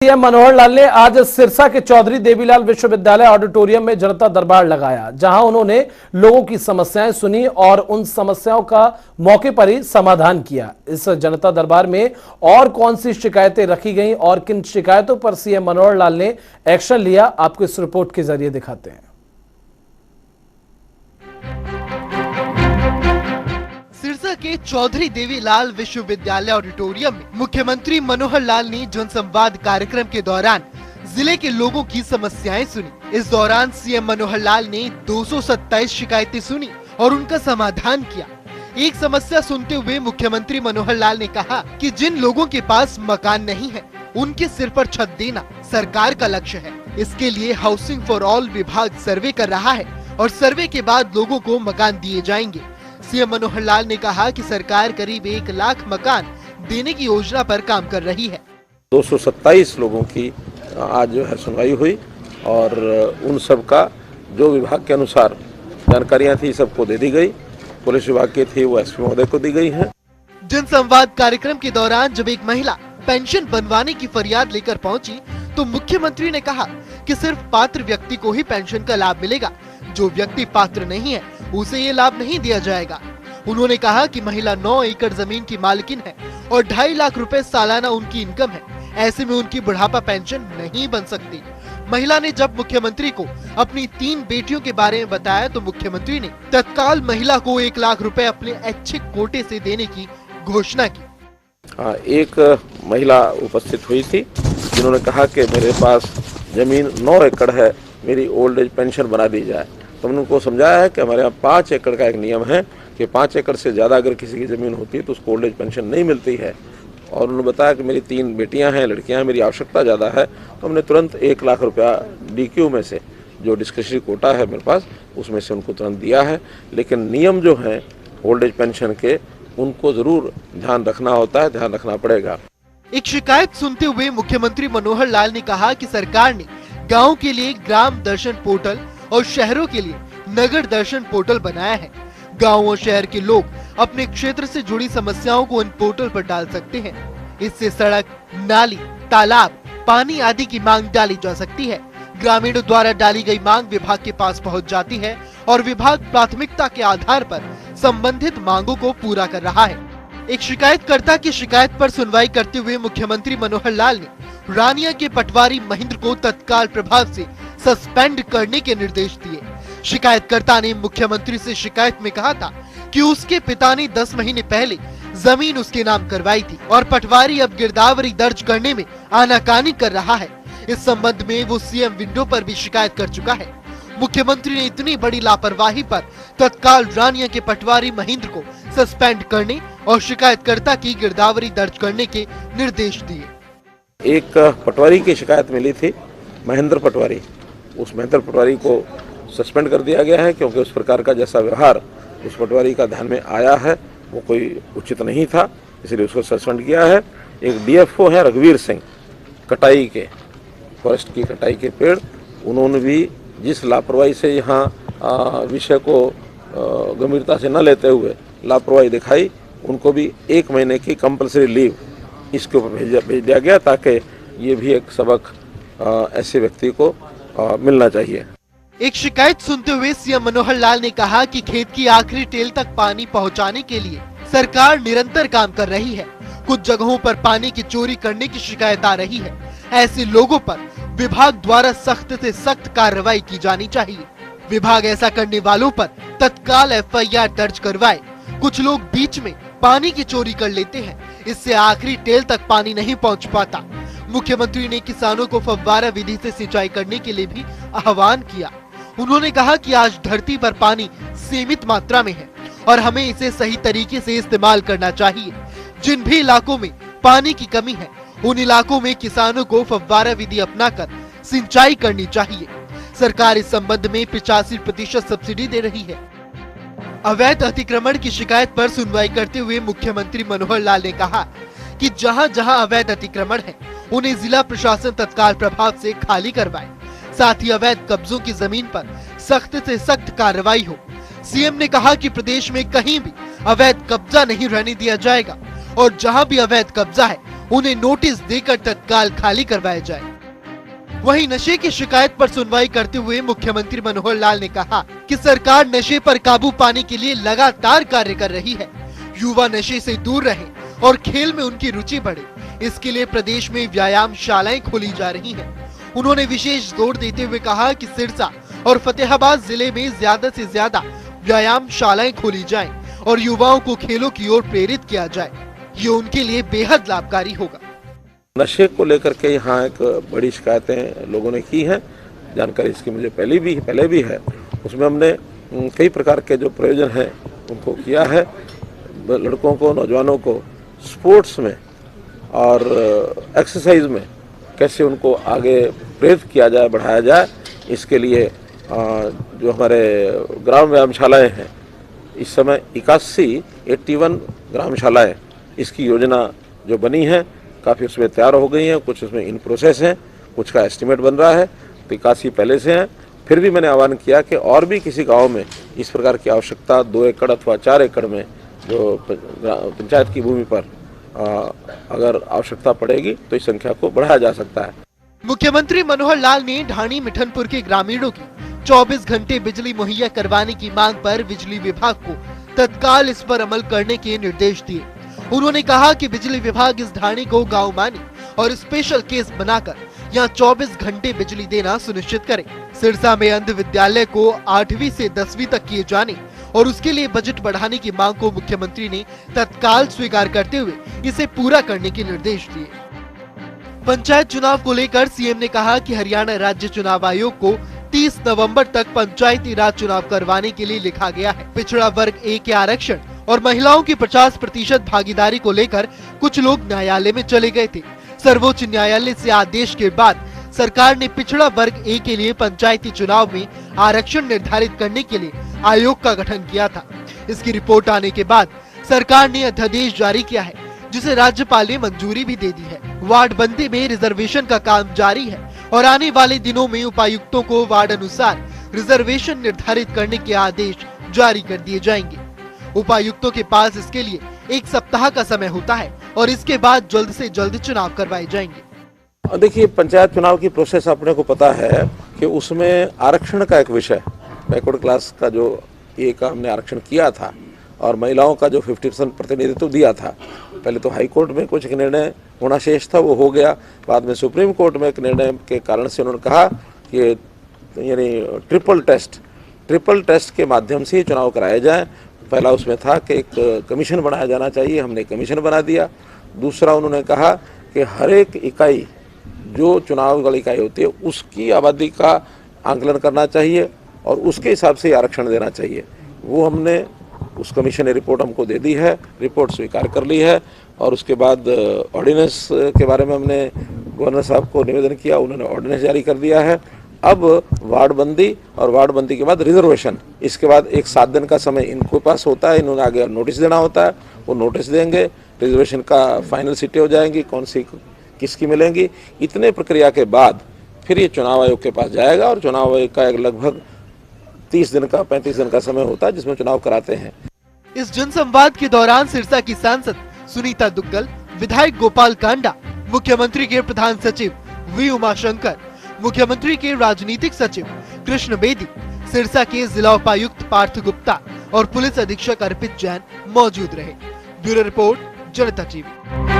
CM Manohar Lal ने आज सिरसा के चौधरी देवीलाल विश्वविद्यालय ऑडिटोरियम में जनता दरबार लगाया, जहां उन्होंने लोगों की समस्याएं सुनी और उन समस्याओं का मौके पर ही समाधान किया। इस जनता दरबार में और कौन सी शिकायतें रखी गईं और किन शिकायतों पर सीएम मनोहर लाल ने एक्शन लिया, आपको इस रिपोर्ट के जरिए दिखाते हैं। सिरसा के चौधरी देवीलाल विश्वविद्यालय ऑडिटोरियम में मुख्यमंत्री मनोहर लाल ने जनसंवाद कार्यक्रम के दौरान जिले के लोगों की समस्याएं सुनी। इस दौरान सीएम मनोहर लाल ने 227 शिकायतें सुनी और उनका समाधान किया। एक समस्या सुनते हुए मुख्यमंत्री मनोहर लाल ने कहा कि जिन लोगों के पास मकान नहीं है, उनके सिर पर छत देना सरकार का लक्ष्य है। इसके लिए हाउसिंग फॉर ऑल विभाग सर्वे कर रहा है और सर्वे के बाद लोगों को मकान दिए जाएंगे। सीएम मनोहर लाल ने कहा कि सरकार करीब 1 लाख मकान देने की योजना पर काम कर रही है। 227 लोगों की आज जो है सुनवाई हुई और उन सब का जो विभाग के अनुसार जानकारियां थी सबको दे दी गई। पुलिस विभाग की थी वो एसपी महोदय को दी गई है। जनसंवाद कार्यक्रम के दौरान जब एक महिला पेंशन बनवाने की फरियाद लेकर पहुंची, तो मुख्यमंत्री ने कहा कि सिर्फ पात्र व्यक्ति को ही पेंशन का लाभ मिलेगा। जो व्यक्ति पात्र नहीं है उसे ये लाभ नहीं दिया जाएगा। उन्होंने कहा कि महिला 9 एकड़ जमीन की मालकिन है और 2.5 लाख रुपए सालाना उनकी इनकम है। ऐसे में उनकी बुढ़ापा पेंशन नहीं बन सकती। महिला ने जब मुख्यमंत्री को अपनी 3 बेटियों के बारे में बताया, तो मुख्यमंत्री ने तत्काल महिला को 1 लाख रुपए अपने ऐच्छिक कोटे से देने की घोषणा की। एक महिला उपस्थित हुई थी जिन्होंने कहा कि मेरे पास जमीन 9 एकड़ है, मेरी ओल्ड एज पेंशन बना दी जाए। तो हमने उनको समझाया है कि हमारे यहाँ 5 एकड़ का एक नियम है कि 5 एकड़ से ज़्यादा अगर किसी की ज़मीन होती है तो उसको ओल्ड एज पेंशन नहीं मिलती है। और उन्होंने बताया कि मेरी 3 बेटियां हैं, लड़कियां हैं, मेरी आवश्यकता ज़्यादा है। तो हमने तुरंत 1 लाख रुपया डीक्यू में से, जो डिस्क्रिशनरी कोटा है मेरे पास, उसमें से उनको तुरंत दिया है। लेकिन नियम जो हैं ओल्ड एज पेंशन के, उनको ज़रूर ध्यान रखना होता है, ध्यान रखना पड़ेगा। एक शिकायत सुनते हुए मुख्यमंत्री मनोहर लाल ने कहा कि सरकार ने गाँव के लिए ग्राम दर्शन पोर्टल और शहरों के लिए नगर दर्शन पोर्टल बनाया है। गांव और शहर के लोग अपने क्षेत्र से जुड़ी समस्याओं को इन पोर्टल पर डाल सकते हैं। इससे सड़क, नाली, तालाब, पानी आदि की मांग डाली जा सकती है। ग्रामीणों द्वारा डाली गई मांग विभाग के पास पहुंच जाती है और विभाग प्राथमिकता के आधार पर संबंधित मांगों को पूरा कर रहा है। एक शिकायतकर्ता की शिकायत पर सुनवाई करते हुए मुख्यमंत्री मनोहर लाल ने रानिया के पटवारी महेंद्र को तत्काल प्रभाव से सस्पेंड करने के निर्देश दिए। शिकायतकर्ता ने मुख्यमंत्री से शिकायत में कहा था कि उसके पिता ने 10 महीने पहले जमीन उसके नाम करवाई थी और पटवारी अब गिरदावरी दर्ज करने में आनाकानी कर रहा है। इस संबंध में वो सीएम विंडो पर भी शिकायत कर चुका है। मुख्यमंत्री ने इतनी बड़ी लापरवाही पर तत्काल रानिया के पटवारी महेंद्र को सस्पेंड करने और शिकायतकर्ता की गिरदावरी दर्ज करने के निर्देश दिए। एक पटवारी की शिकायत मिली थी, महेंद्र पटवारी। उस महेंद्र पटवारी को सस्पेंड कर दिया गया है क्योंकि उस प्रकार का जैसा व्यवहार उस पटवारी का ध्यान में आया है वो कोई उचित नहीं था, इसलिए उसको सस्पेंड किया है। एक डीएफओ है रघुवीर सिंह, कटाई के, फॉरेस्ट की कटाई के पेड़, उन्होंने भी जिस लापरवाही से यहाँ विषय को गंभीरता से न लेते हुए लापरवाही दिखाई, उनको भी 1 महीने की कंपलसरी लीव इसके ऊपर भेज दिया गया, ताकि ये भी एक सबक ऐसे व्यक्ति को मिलना चाहिए। एक शिकायत सुनते हुए सीएम मनोहर लाल ने कहा कि खेत की आखिरी टेल तक पानी पहुंचाने के लिए सरकार निरंतर काम कर रही है। कुछ जगहों पर पानी की चोरी करने की शिकायत आ रही है। ऐसे लोगों पर विभाग द्वारा सख्त से सख्त कार्रवाई की जानी चाहिए। विभाग ऐसा करने वालों पर तत्काल एफआईआर दर्ज करवाए। कुछ लोग बीच में पानी की चोरी कर लेते हैं, इससे आखिरी टेल तक पानी नहीं पहुंच पाता। मुख्यमंत्री ने किसानों को फव्वारा विधि से सिंचाई करने के लिए भी आह्वान किया। उन्होंने कहा कि आज धरती पर पानी सीमित मात्रा में है और हमें इसे सही तरीके से इस्तेमाल करना चाहिए। जिन भी इलाकों में पानी की कमी है, उन इलाकों में किसानों को फव्वारा विधि अपनाकर सिंचाई करनी चाहिए। सरकार इस संबंध में 85% सब्सिडी दे रही है। अवैध अतिक्रमण की शिकायत पर सुनवाई करते हुए मुख्यमंत्री मनोहर लाल ने कहा कि जहां-जहां अवैध अतिक्रमण है, उन्हें जिला प्रशासन तत्काल प्रभाव से खाली करवाए। साथ ही अवैध कब्जों की जमीन पर सख्त से सख्त कार्रवाई हो। सीएम ने कहा कि प्रदेश में कहीं भी अवैध कब्जा नहीं रहने दिया जाएगा और जहां भी अवैध कब्जा है उन्हें नोटिस देकर तत्काल खाली करवाया जाए। वहीं नशे की शिकायत पर सुनवाई करते हुए मुख्यमंत्री मनोहर लाल ने कहा कि सरकार नशे पर काबू पाने के लिए लगातार कार्य कर रही है। युवा नशे से दूर रहे और खेल में उनकी रुचि बढ़े, इसके लिए प्रदेश में व्यायाम शालाएं खोली जा रही हैं। उन्होंने विशेष जोर देते हुए कहा कि सिरसा और फतेहाबाद जिले में ज्यादा से ज्यादा व्यायाम शालाएं खोली जाएं और युवाओं को खेलों की ओर प्रेरित किया जाए। ये उनके लिए बेहद लाभकारी होगा। नशे को लेकर के यहाँ एक बड़ी शिकायतें लोगों ने की हैं, जानकारी इसकी मुझे पहले भी है। उसमें हमने कई प्रकार के जो प्रयोजन हैं उनको किया है। लड़कों को, नौजवानों को स्पोर्ट्स में और एक्सरसाइज में कैसे उनको आगे प्रेरित किया जाए, बढ़ाया जाए, इसके लिए जो हमारे ग्राम व्यायामशालाएँ हैं, इस समय 81 ग्रामशालाएँ, इसकी योजना जो बनी है काफ़ी उसमें तैयार हो गई हैं, कुछ उसमें इन प्रोसेस हैं, कुछ का एस्टिमेट बन रहा है, तो 81 पहले से हैं। फिर भी मैंने आह्वान किया कि और भी किसी गांव में इस प्रकार की आवश्यकता 2 एकड़ अथवा 4 एकड़ में जो पंचायत की भूमि पर अगर आवश्यकता पड़ेगी तो इस संख्या को बढ़ाया जा सकता है। मुख्यमंत्री मनोहर लाल ने ढाणी मिठनपुर के ग्रामीणों की 24 घंटे बिजली मुहैया करवाने की मांग पर बिजली विभाग को तत्काल इस पर अमल करने के निर्देश दिए। उन्होंने कहा कि बिजली विभाग इस ढाणी को गांव मानी और स्पेशल केस बनाकर यहां 24 घंटे बिजली देना सुनिश्चित करे। सिरसा में अंध विद्यालय को 8वीं से 10वीं तक किए जाने और उसके लिए बजट बढ़ाने की मांग को मुख्यमंत्री ने तत्काल स्वीकार करते हुए इसे पूरा करने के निर्देश दिए। पंचायत चुनाव को लेकर सीएम ने कहा कि हरियाणा राज्य चुनाव आयोग को 30 नवंबर तक पंचायती राज चुनाव करवाने के लिए लिखा गया है। पिछड़ा वर्ग ए के आरक्षण और महिलाओं की 50% भागीदारी को लेकर कुछ लोग न्यायालय में चले गए थे। सर्वोच्च न्यायालय से आदेश के बाद सरकार ने पिछड़ा वर्ग ए के लिए पंचायती चुनाव में आरक्षण निर्धारित करने के लिए आयोग का गठन किया था। इसकी रिपोर्ट आने के बाद सरकार ने अध्यादेश जारी किया है, जिसे राज्यपाल ने मंजूरी भी दे दी है। वार्ड बंदी में रिजर्वेशन का काम जारी है और आने वाले दिनों में उपायुक्तों को वार्ड अनुसार रिजर्वेशन निर्धारित करने के आदेश जारी कर दिए जाएंगे। उपायुक्तों के पास इसके लिए 1 सप्ताह का समय होता है और इसके बाद जल्द से जल्द चुनाव करवाए जाएंगे। देखिए, पंचायत चुनाव की प्रोसेस अपने को पता है कि उसमें आरक्षण का एक विषय, बैकवर्ड क्लास का जो ए का हमने आरक्षण किया था और महिलाओं का जो 50% प्रतिनिधित्व दिया था। पहले तो हाई कोर्ट में कुछ निर्णय होना शेष था, वो हो गया। बाद में सुप्रीम कोर्ट में एक निर्णय के कारण से उन्होंने कहा कि यानी ट्रिपल टेस्ट के माध्यम से चुनाव कराए जाए। पहला उसमें था कि एक कमीशन बनाया जाना चाहिए, हमने कमीशन बना दिया। दूसरा उन्होंने कहा कि हर एक इकाई जो चुनाव वाली इकाई होती है उसकी आबादी का आंकलन करना चाहिए और उसके हिसाब से आरक्षण देना चाहिए। वो हमने, उस कमीशन ने रिपोर्ट हमको दे दी है, रिपोर्ट स्वीकार कर ली है और उसके बाद ऑर्डिनेंस के बारे में हमने गवर्नर साहब को निवेदन किया, उन्होंने ऑर्डिनेंस जारी कर दिया है। अब वार्ड बंदी और वार्ड बंदी के बाद रिजर्वेशन, इसके बाद एक 7 दिन का समय इनके पास होता है, इन्होंने आगे नोटिस देना होता है, वो नोटिस देंगे, रिजर्वेशन का फाइनल सीटें हो जाएंगी, कौन सी किसकी मिलेंगी। इतने प्रक्रिया के बाद फिर ये चुनाव आयोग के पास जाएगा और चुनाव आयोग का लगभग 30 दिन का 35 दिन का समय होता है जिसमें चुनाव कराते हैं। इस जनसंवाद के दौरान सिरसा की सांसद सुनीता दुग्गल, विधायक गोपाल कांडा, मुख्यमंत्री के प्रधान सचिव वी उमाशंकर, मुख्यमंत्री के राजनीतिक सचिव कृष्ण बेदी, सिरसा के जिला उपायुक्त पार्थ गुप्ता और पुलिस अधीक्षक अर्पित जैन मौजूद रहे। ब्यूरो रिपोर्ट, जनता टीवी।